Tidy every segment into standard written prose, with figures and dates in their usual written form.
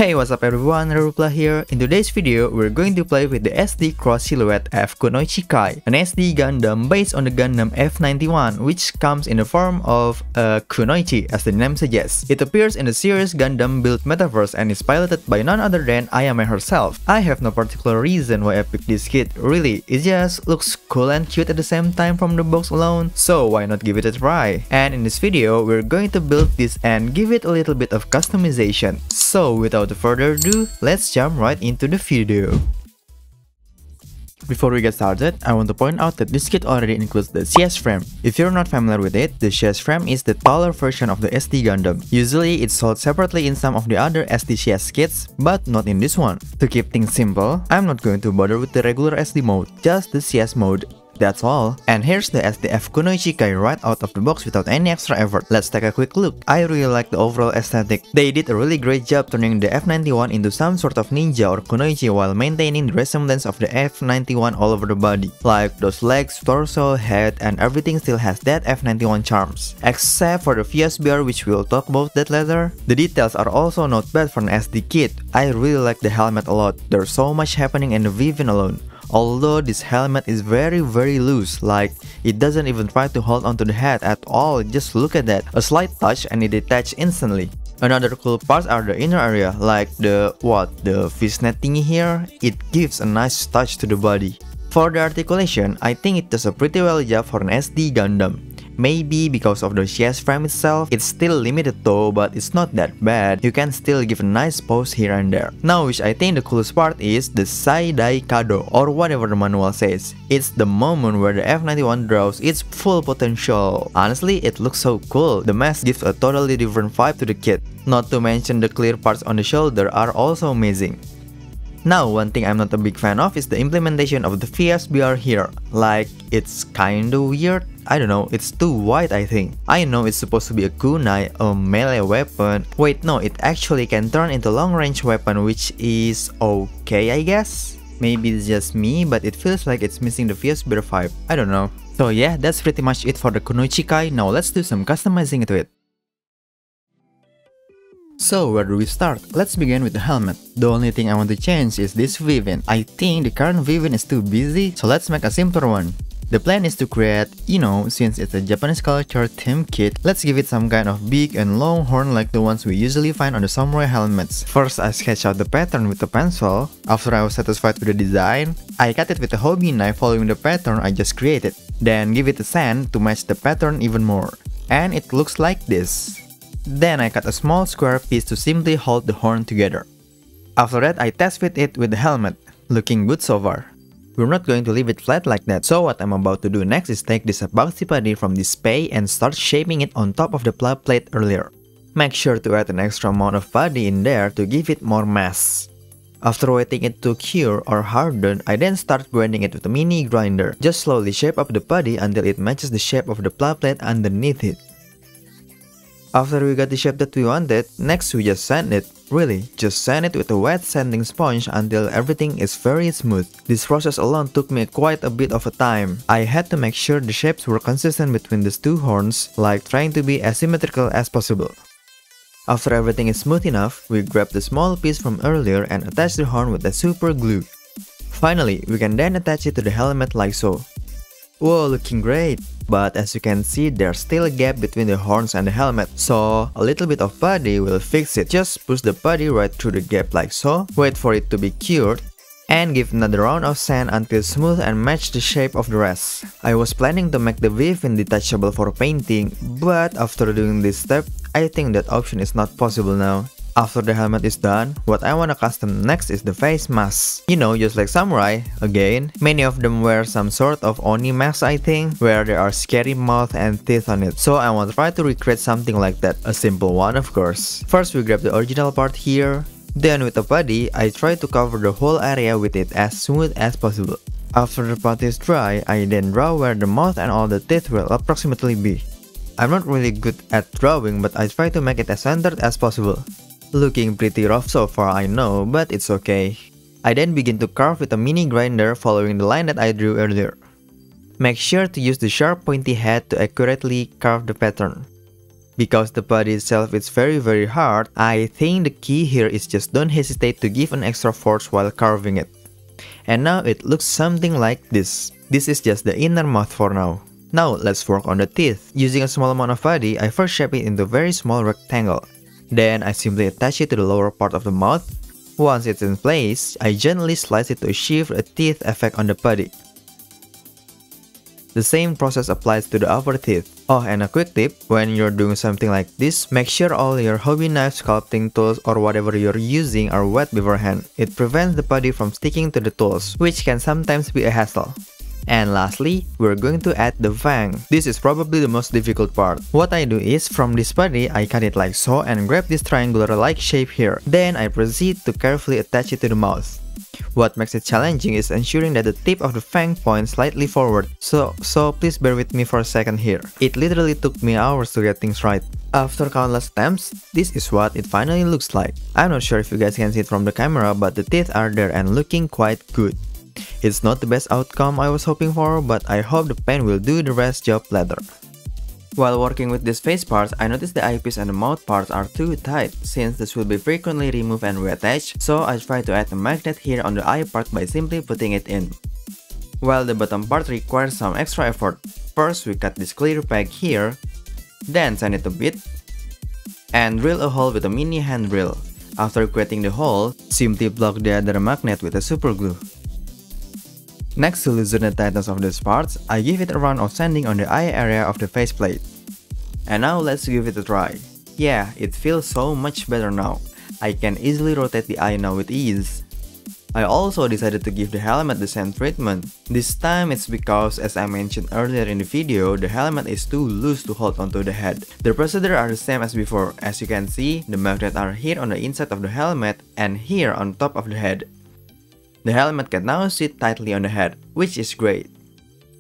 Hey, what's up everyone, Gunpla here. In today's video, we're going to play with the SD Cross Silhouette F-Kunoichi, an SD Gundam based on the Gundam F91, which comes in the form of a Kunoichi, as the name suggests. It appears in the series Gundam Build Metaverse and is piloted by none other than Ayame herself. I have no particular reason why I picked this kit, really, it just looks cool and cute at the same time from the box alone, so why not give it a try? And in this video, we're going to build this and give it a little bit of customization. So without further ado, let's jump right into the video. Before we get started, I want to point out that this kit already includes the CS frame. If you're not familiar with it, the CS frame is the taller version of the SD Gundam. Usually, it's sold separately in some of the other SDCS kits, but not in this one. To keep things simple, I'm not going to bother with the regular SD mode, just the CS mode. That's all. And here's the F-Kunoichi right out of the box without any extra effort. Let's take a quick look. I really like the overall aesthetic. They did a really great job turning the F91 into some sort of ninja or kunoichi while maintaining the resemblance of the F91 all over the body. Like those legs, torso, head, and everything still has that F91 charms. Except for the VSBR, which we'll talk about that later. The details are also not bad for an SD kit. I really like the helmet a lot. There's so much happening in the Vivian alone. Although this helmet is very loose, like it doesn't even try to hold onto the head at all, just look at that. A slight touch and it detaches instantly. Another cool parts are the inner area, like the fishnet thingy here. It gives a nice touch to the body. For the articulation, I think it does a pretty well job for an SD Gundam. Maybe because of the CS frame itself, it's still limited though, but it's not that bad. You can still give a nice pose here and there. Now, which I think the coolest part is the Saidai Kado, or whatever the manual says. It's the moment where the F91 draws its full potential. Honestly, it looks so cool. The mask gives a totally different vibe to the kit. Not to mention the clear parts on the shoulder are also amazing. Now, one thing I'm not a big fan of is the implementation of the VSBR here. Like, it's kinda weird. I don't know, it's too wide I think. I know it's supposed to be a kunai, a melee weapon. Wait, no, it actually can turn into long-range weapon, which is okay, I guess? Maybe it's just me, but it feels like it's missing the VSBR vibe. I don't know. So yeah, that's pretty much it for the Kunoichi. Now let's do some customizing to it. So where do we start? Let's begin with the helmet. The only thing I want to change is this Vivian. I think the current Vivian is too busy, so let's make a simpler one. The plan is to create, since it's a Japanese culture theme kit, let's give it some kind of big and long horn like the ones we usually find on the samurai helmets. First, I sketched out the pattern with a pencil. After I was satisfied with the design, I cut it with a hobby knife following the pattern I just created. Then give it a sand to match the pattern even more. And it looks like this. Then I cut a small square piece to simply hold the horn together. After that, I test fit it with the helmet. Looking good so far. We're not going to leave it flat like that, so what I'm about to do next is take this epoxy putty from this spay and start shaping it on top of the plat plate earlier. Make sure to add an extra amount of putty in there to give it more mass. After waiting it to cure or harden, I then start grinding it with a mini grinder. Just slowly shape up the putty until it matches the shape of the plat plate underneath it. After we got the shape that we wanted, next we just sand it. Really, just sand it with a wet sanding sponge until everything is very smooth. This process alone took me quite a bit of a time. I had to make sure the shapes were consistent between these two horns, like trying to be as symmetrical as possible. After everything is smooth enough, we grab the small piece from earlier and attach the horn with the super glue. Finally, we can then attach it to the helmet like so. Whoa, looking great! But as you can see, there's still a gap between the horns and the helmet, so a little bit of putty will fix it. Just push the putty right through the gap like so, wait for it to be cured, and give another round of sand until smooth and match the shape of the rest. I was planning to make the Vivian detachable for painting, but after doing this step, I think that option is not possible now. After the helmet is done, what I wanna custom next is the face mask. Just like samurai, again, many of them wear some sort of oni mask I think, where there are scary mouth and teeth on it. So I want to try to recreate something like that, a simple one of course. First we grab the original part here, then with the putty, I try to cover the whole area with it as smooth as possible. After the putty is dry, I then draw where the mouth and all the teeth will approximately be. I'm not really good at drawing, but I try to make it as centered as possible. Looking pretty rough so far I know, but it's okay. I then begin to carve with a mini grinder following the line that I drew earlier. Make sure to use the sharp pointy head to accurately carve the pattern. Because the body itself is very hard, I think the key here is just don't hesitate to give an extra force while carving it. And now it looks something like this. This is just the inner mouth for now. Now let's work on the teeth. Using a small amount of body, I first shape it into a very small rectangle. Then I simply attach it to the lower part of the mouth. Once it's in place, I gently slice it to achieve a teeth effect on the body. The same process applies to the upper teeth. Oh, and a quick tip, when you're doing something like this, make sure all your hobby knife, sculpting tools, or whatever you're using are wet beforehand. It prevents the body from sticking to the tools, which can sometimes be a hassle. And lastly, we're going to add the fang. This is probably the most difficult part. What I do is, from this body, I cut it like so and grab this triangular-like shape here. Then I proceed to carefully attach it to the mouth. What makes it challenging is ensuring that the tip of the fang points slightly forward, so please bear with me for a second here. It literally took me hours to get things right. After countless attempts, this is what it finally looks like. I'm not sure if you guys can see it from the camera, but the teeth are there and looking quite good. It's not the best outcome I was hoping for, but I hope the pen will do the rest job later. While working with these face parts, I noticed the eyepiece and the mouth parts are too tight, since this will be frequently removed and reattached, so I try to add a magnet here on the eye part by simply putting it in. While the bottom part requires some extra effort, first we cut this clear peg here, then sand it a bit, and drill a hole with a mini hand drill. After creating the hole, simply block the other magnet with a super glue. Next, to loosen the tightness of these parts, I give it a round of sanding on the eye area of the faceplate. And now let's give it a try. Yeah, it feels so much better now. I can easily rotate the eye now with ease. I also decided to give the helmet the same treatment. This time it's because, as I mentioned earlier in the video, the helmet is too loose to hold onto the head. The procedure are the same as before. As you can see, the magnets are here on the inside of the helmet and here on top of the head. The helmet can now sit tightly on the head, which is great.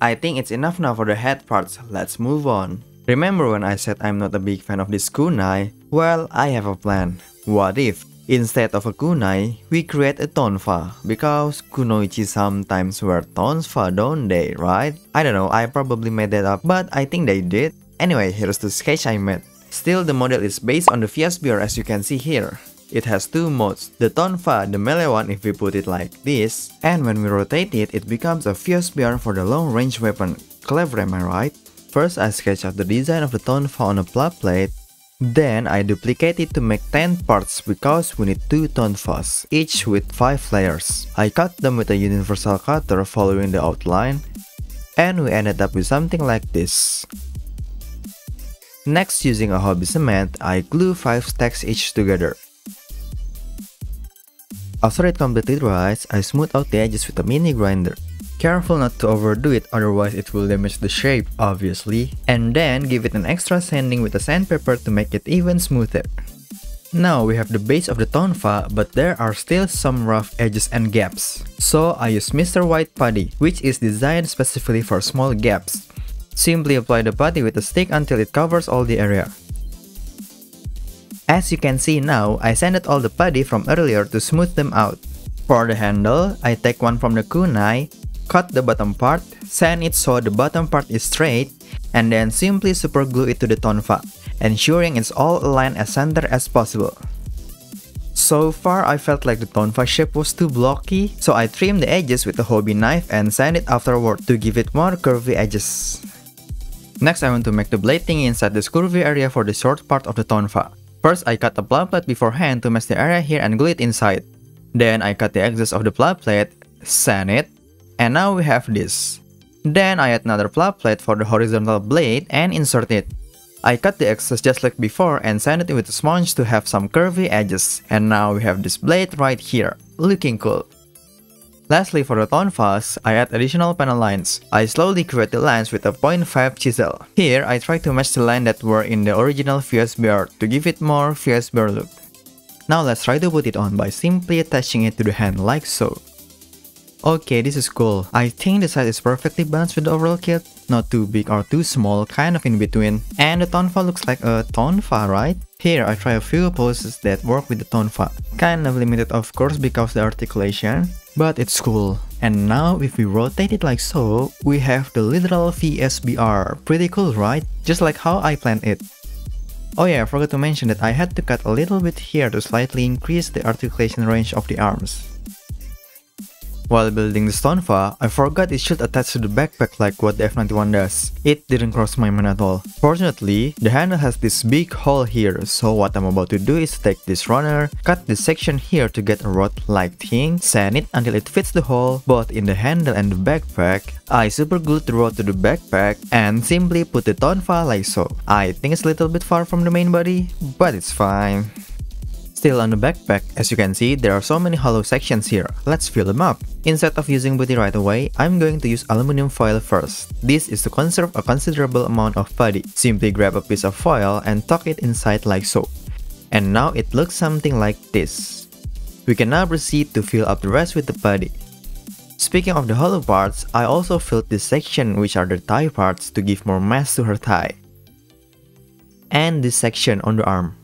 I think it's enough now for the head parts, let's move on. Remember when I said I'm not a big fan of this kunai? Well, I have a plan. What if, instead of a kunai, we create a tonfa? Because kunoichi sometimes wear tonfa, don't they, right? I don't know, I probably made that up, but I think they did. Anyway, here's the sketch I made. Still, the model is based on the VSBR as you can see here. It has two modes, the tonfa, the melee one if we put it like this, and when we rotate it, it becomes a VSBR for the long-range weapon. Clever, am I right? First, I sketch out the design of the tonfa on a flat plate, then I duplicate it to make 10 parts because we need 2 tonfas, each with 5 layers. I cut them with a universal cutter following the outline, and we ended up with something like this. Next, using a hobby cement, I glue 5 stacks each together. After it completely dries, I smooth out the edges with a mini grinder. Careful not to overdo it, otherwise it will damage the shape, obviously. And then give it an extra sanding with a sandpaper to make it even smoother. Now we have the base of the tonfa, but there are still some rough edges and gaps. So I use Mr. White putty, which is designed specifically for small gaps. Simply apply the putty with a stick until it covers all the area. As you can see now, I sanded all the putty from earlier to smooth them out. For the handle, I take one from the kunai, cut the bottom part, sand it so the bottom part is straight, and then simply super glue it to the tonfa, ensuring it's all aligned as center as possible. So far, I felt like the tonfa shape was too blocky, so I trimmed the edges with a hobby knife and sand it afterward to give it more curvy edges. Next, I want to make the blade thingy inside this curvy area for the short part of the tonfa. First, I cut the flat plate beforehand to match the area here and glue it inside. Then I cut the excess of the flat plate, sand it, and now we have this. Then I add another flat plate for the horizontal blade and insert it. I cut the excess just like before and sand it with a sponge to have some curvy edges. And now we have this blade right here, looking cool. Lastly, for the tonfas, I add additional panel lines. I slowly create the lines with a 0.5 chisel. Here, I try to match the line that were in the original VSBR to give it more VSBR look. Now let's try to put it on by simply attaching it to the hand like so. Okay, this is cool. I think the size is perfectly balanced with the overall kit. Not too big or too small, kind of in between. And the tonfa looks like a tonfa, right? Here, I try a few poses that work with the tonfa. Kind of limited of course because of the articulation, but it's cool. And now if we rotate it like so, we have the literal VSBR. Pretty cool, right? Just like how I planned it. Oh yeah, I forgot to mention that I had to cut a little bit here to slightly increase the articulation range of the arms. While building the Tonfa, I forgot it should attach to the backpack like what the F91 does. It didn't cross my mind at all. Fortunately, the handle has this big hole here, so what I'm about to do is take this runner, cut this section here to get a rod-like thing, sand it until it fits the hole, both in the handle and the backpack. I super glued the rod to the backpack, and simply put the Tonfa like so. I think it's a little bit far from the main body, but it's fine. Still on the backpack, as you can see, there are so many hollow sections here. Let's fill them up. Instead of using putty right away, I'm going to use aluminum foil first. This is to conserve a considerable amount of putty. Simply grab a piece of foil and tuck it inside like so. And now it looks something like this. We can now proceed to fill up the rest with the putty. Speaking of the hollow parts, I also filled this section, which are the thigh parts, to give more mass to her thigh. And this section on the arm.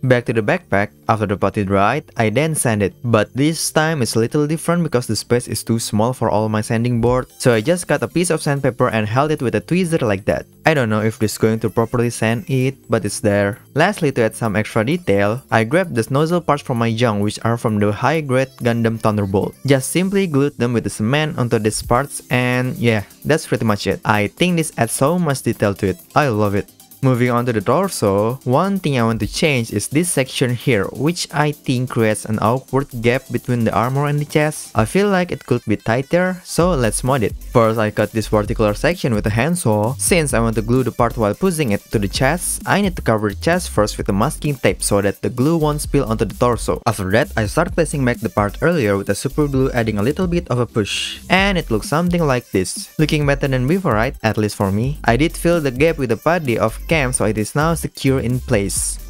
Back to the backpack, after the putty dried, I then sanded, but this time it's a little different because the space is too small for all my sanding board, so I just cut a piece of sandpaper and held it with a tweezer like that. I don't know if this is going to properly sand it, but it's there. Lastly, to add some extra detail, I grabbed the nozzle parts from my junk, which are from the high-grade Gundam Thunderbolt. Just simply glued them with the cement onto these parts, and yeah, that's pretty much it. I think this adds so much detail to it. I love it. Moving on to the torso, one thing I want to change is this section here, which I think creates an awkward gap between the armor and the chest. I feel like it could be tighter, so let's mod it. First, I cut this particular section with a handsaw. Since I want to glue the part while pushing it to the chest, I need to cover the chest first with a masking tape so that the glue won't spill onto the torso. After that, I start placing back the part earlier with a super glue, adding a little bit of a push. And it looks something like this. Looking better than before, right? At least for me. I did fill the gap with a putty of so it is now secure in place.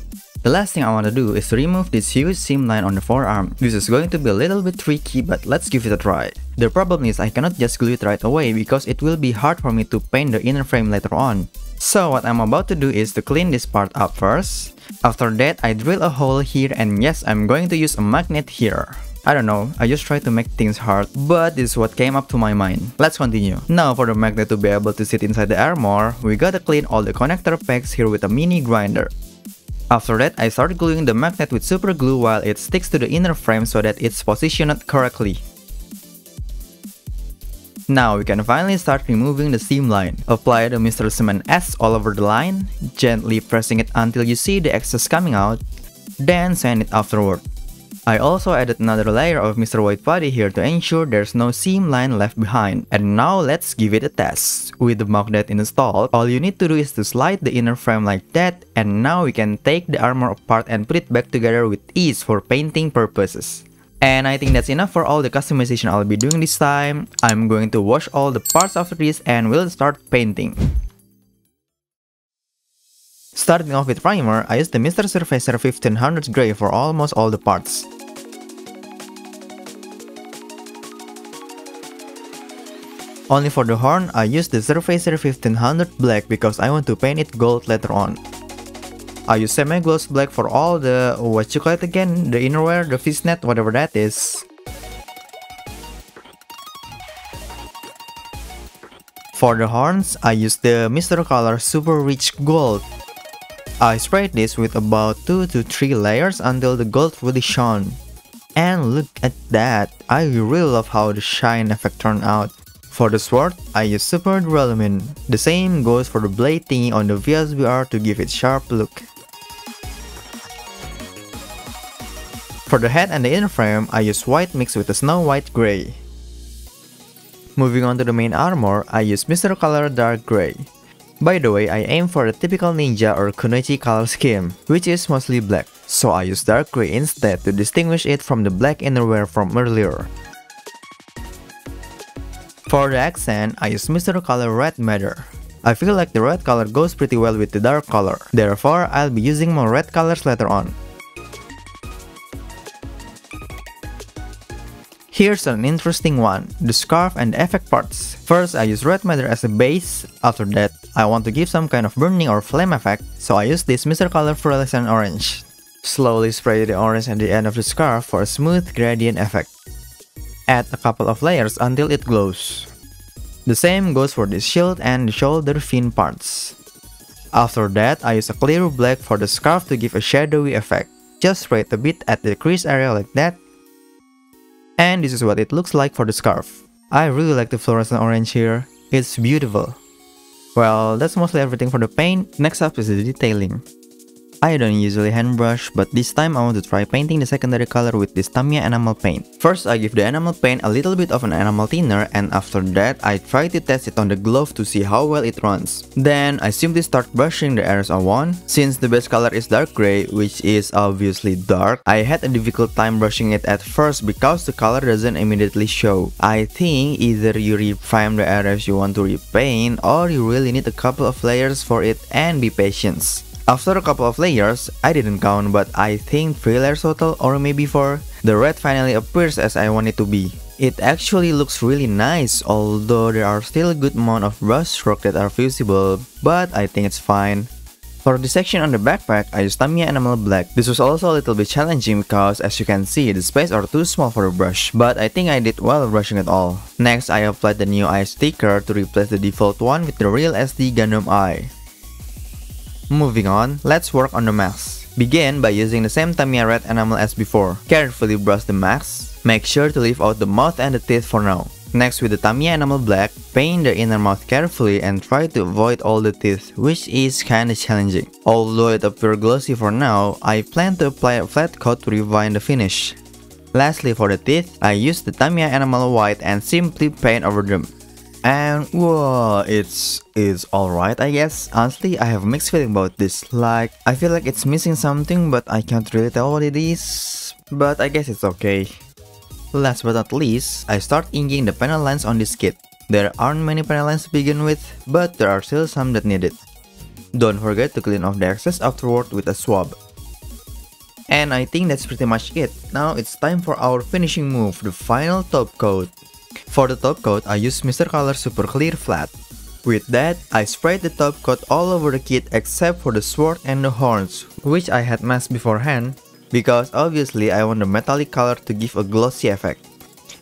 The last thing I want to do is to remove this huge seam line on the forearm. This is going to be a little bit tricky, but let's give it a try. The problem is I cannot just glue it right away because it will be hard for me to paint the inner frame later on. So what I'm about to do is to clean this part up first. After that, I drill a hole here, and yes, I'm going to use a magnet here. I don't know, I just try to make things hard, but this is what came up to my mind. Let's continue. Now for the magnet to be able to sit inside the armor, we gotta clean all the connector packs here with a mini grinder. After that, I start gluing the magnet with super glue while it sticks to the inner frame so that it's positioned correctly. Now we can finally start removing the seam line. Apply the Mr. Cement S all over the line, gently pressing it until you see the excess coming out, then sand it afterward. I also added another layer of Mr. White Putty here to ensure there's no seam line left behind. And now let's give it a test. With the magnet installed, all you need to do is to slide the inner frame like that, and now we can take the armor apart and put it back together with ease for painting purposes. And I think that's enough for all the customization I'll be doing this time. I'm going to wash all the parts after this and we'll start painting. Starting off with primer, I used the Mr. Surfacer 1500 Grey for almost all the parts. Only for the horn, I used the Surfacer 1500 Black because I want to paint it gold later on. I use semi-gloss black for all the, what you call it again, the innerwear, the fishnet, whatever that is. For the horns, I used the Mr. Color Super Rich Gold. I sprayed this with about 2 to 3 layers until the gold really shone. And look at that, I really love how the shine effect turned out. For the sword, I used Super Duralumin. The same goes for the blade thingy on the VSBR to give it sharp look. For the head and the inner frame, I used white mixed with a snow white grey. Moving on to the main armor, I used Mr. Color Dark Grey. By the way, I aim for the typical ninja or Kunoichi color scheme, which is mostly black, so I use dark grey instead to distinguish it from the black innerwear from earlier. For the accent, I use Mr. Color Red Matter. I feel like the red color goes pretty well with the dark color, therefore I'll be using more red colors later on. Here's an interesting one, the scarf and the effect parts. First, I use red matter as a base. After that, I want to give some kind of burning or flame effect, so I use this Mr. Color Fluorescent Orange. Slowly spray the orange at the end of the scarf for a smooth gradient effect. Add a couple of layers until it glows. The same goes for the shield and the shoulder fin parts. After that, I use a clear black for the scarf to give a shadowy effect. Just spray it a bit at the crease area like that. And this is what it looks like for the scarf. I really like the fluorescent orange here. It's beautiful. Well, that's mostly everything for the paint. Next up is the detailing. I don't usually hand brush, but this time I want to try painting the secondary color with this Tamiya enamel paint. First, I give the enamel paint a little bit of an enamel thinner, and after that, I try to test it on the glove to see how well it runs. Then, I simply start brushing the areas I want. Since the base color is dark gray, which is obviously dark, I had a difficult time brushing it at first because the color doesn't immediately show. I think either you reprime the areas you want to repaint, or you really need a couple of layers for it and be patient. After a couple of layers, I didn't count, but I think 3 layers total or maybe 4, the red finally appears as I want it to be. It actually looks really nice, although there are still a good amount of brush strokes that are visible, but I think it's fine. For the section on the backpack, I used Tamiya enamel black. This was also a little bit challenging because, as you can see, the spaces are too small for the brush, but I think I did well brushing it all. Next, I applied the new eye sticker to replace the default one with the real SD Gundam eye. Moving on, let's work on the mask. Begin by using the same Tamiya red enamel as before. Carefully brush the mask. Make sure to leave out the mouth and the teeth for now. Next, with the Tamiya enamel black, paint the inner mouth carefully and try to avoid all the teeth, which is kinda challenging. Although it appears glossy for now, I plan to apply a flat coat to refine the finish. Lastly, for the teeth, I used the Tamiya enamel white and simply paint over them. And whoa, it's alright, I guess. Honestly, I have a mixed feeling about this. Like, I feel like it's missing something, but I can't really tell what it is. But I guess it's okay. Last but not least, I start inking the panel lines on this kit. There aren't many panel lines to begin with, but there are still some that need it. Don't forget to clean off the excess afterward with a swab. And I think that's pretty much it. Now it's time for our finishing move, the final top coat. For the top coat, I use Mr. Color Super Clear Flat. With that, I sprayed the top coat all over the kit except for the sword and the horns, which I had masked beforehand, because obviously I want the metallic color to give a glossy effect.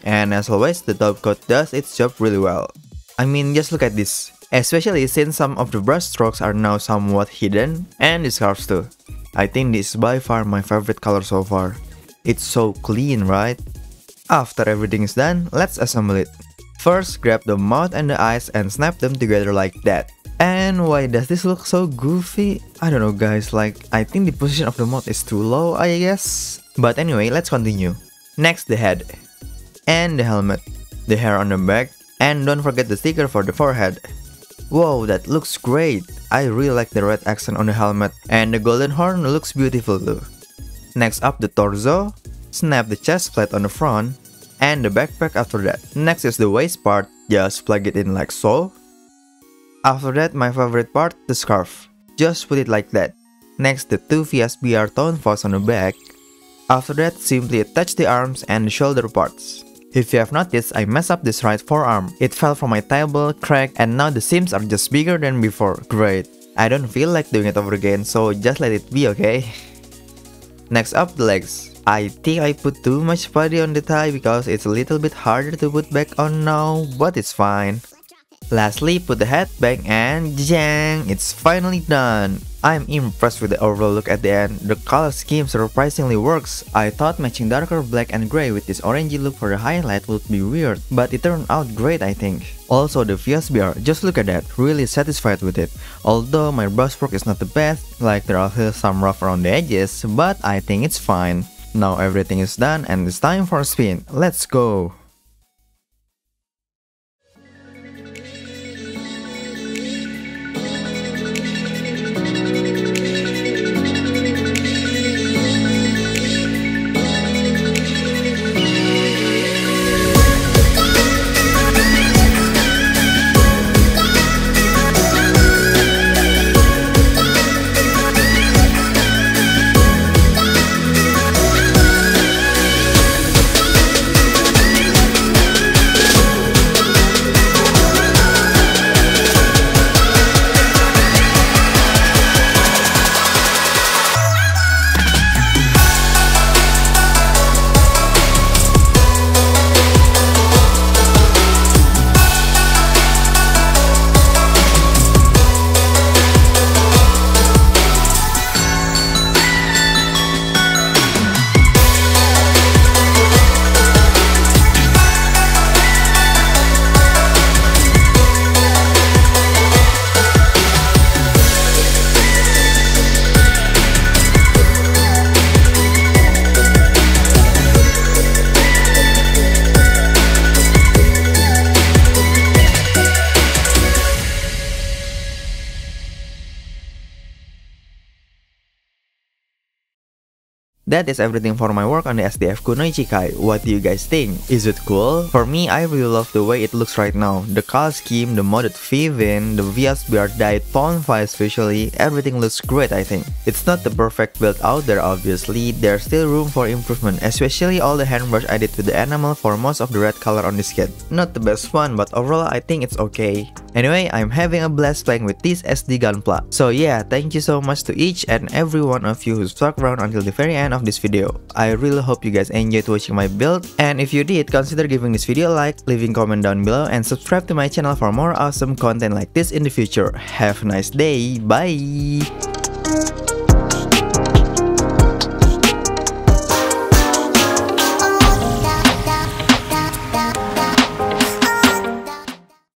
And as always, the top coat does its job really well. I mean, just look at this, especially since some of the brush strokes are now somewhat hidden, and the scarves too. I think this is by far my favorite color so far. It's so clean, right? After everything is done, let's assemble it. First, grab the mouth and the eyes and snap them together like that. And why does this look so goofy? I don't know guys, like, I think the position of the mouth is too low, I guess. But anyway, let's continue. Next, the head. And the helmet. The hair on the back. And don't forget the sticker for the forehead. Whoa, that looks great. I really like the red accent on the helmet. And the golden horn looks beautiful too. Next up, the torso. Snap the chest plate on the front. And the backpack after that. Next is the waist part, just plug it in like so. After that, my favorite part, the scarf. Just put it like that. Next, the 2 VSBR tone falls on the back. After that, simply attach the arms and the shoulder parts. If you have noticed, I messed up this right forearm. It fell from my table, cracked, and now the seams are just bigger than before. Great. I don't feel like doing it over again, so just let it be, okay? Next up, the legs. I think I put too much body on the thigh because it's a little bit harder to put back on now, but it's fine. Lastly, put the head back and jang, it's finally done. I'm impressed with the overall look at the end. The color scheme surprisingly works. I thought matching darker black and gray with this orangey look for the highlight would be weird, but it turned out great I think. Also the VSBR, just look at that, really satisfied with it. Although my brushstroke is not the best, like there are still some rough around the edges, but I think it's fine. Now everything is done and it's time for a spin. Let's go! That is everything for my work on the SD F-Kunoichi Kai. What do you guys think? Is it cool? For me, I really love the way it looks right now. The color scheme, the modded Vivin, the VSBR dyed tonfa especially, everything looks great I think. It's not the perfect build out there obviously, there's still room for improvement, especially all the handbrush I did with the enamel for most of the red color on this kit. Not the best one, but overall I think it's okay. Anyway, I'm having a blast playing with this SD Gunpla. So yeah, thank you so much to each and every one of you who stuck around until the very end of this video. I really hope you guys enjoyed watching my build, and if you did, consider giving this video a like, leaving comment down below, and subscribe to my channel for more awesome content like this in the future. Have a nice day, bye!